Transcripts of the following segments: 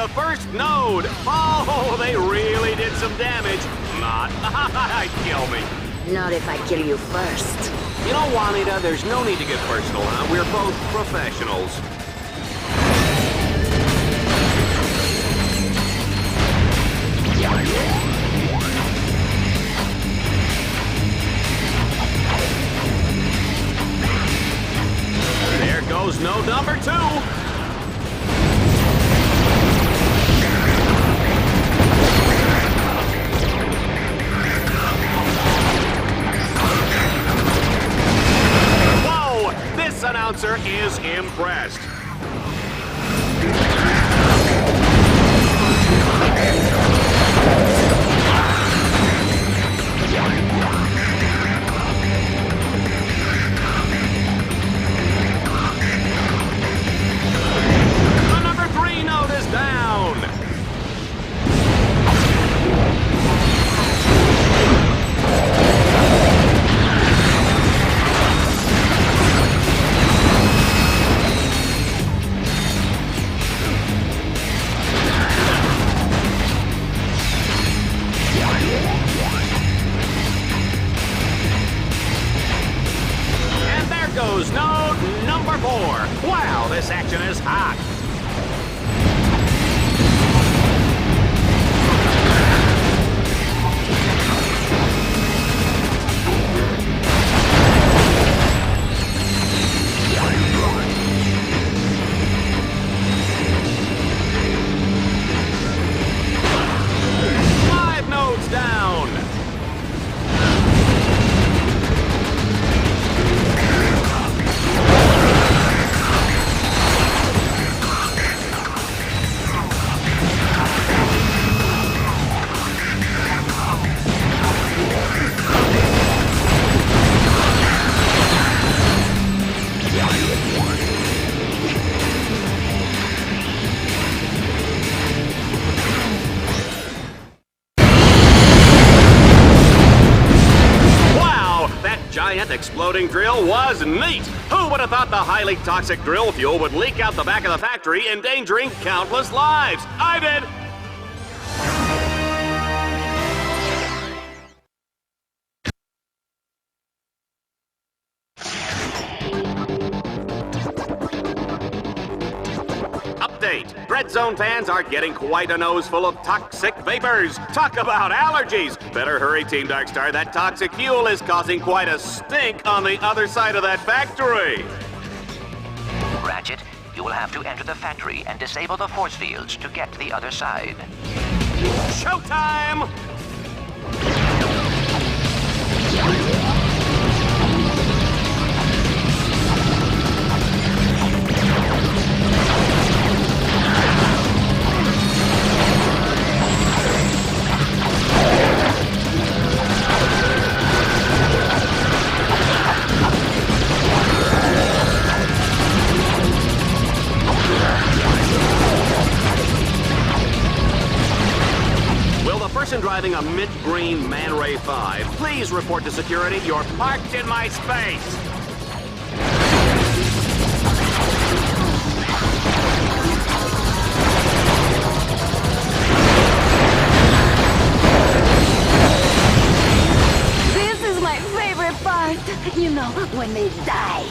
the first node. Oh, they really did some damage. Not. Kill me. Not if I kill you first. You know, Juanita, there's no need to get personal, huh? We're both professionals. There goes node number 2. This announcer is impressed. The number 3 node is down. Goes node number 4. Wow, this action is hot. Five nodes down. Giant exploding drill was neat. Who would have thought the highly toxic drill fuel would leak out the back of the factory, endangering countless lives? I did. Update. Dread Zone fans are getting quite a nose full of toxic vapors. Talk about allergies. Better hurry, Team Darkstar. That toxic fuel is causing quite a stink on the other side of that factory. Ratchet, you will have to enter the factory and disable the force fields to get to the other side. Showtime! Driving a mint green Man Ray 5, please report to security. You're parked in my space. This is my favorite part. You know, when they die.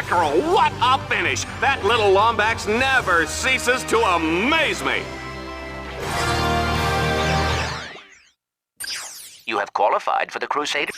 mackerel, what a finish! That little Lombax never ceases to amaze me! You have qualified for the Crusade.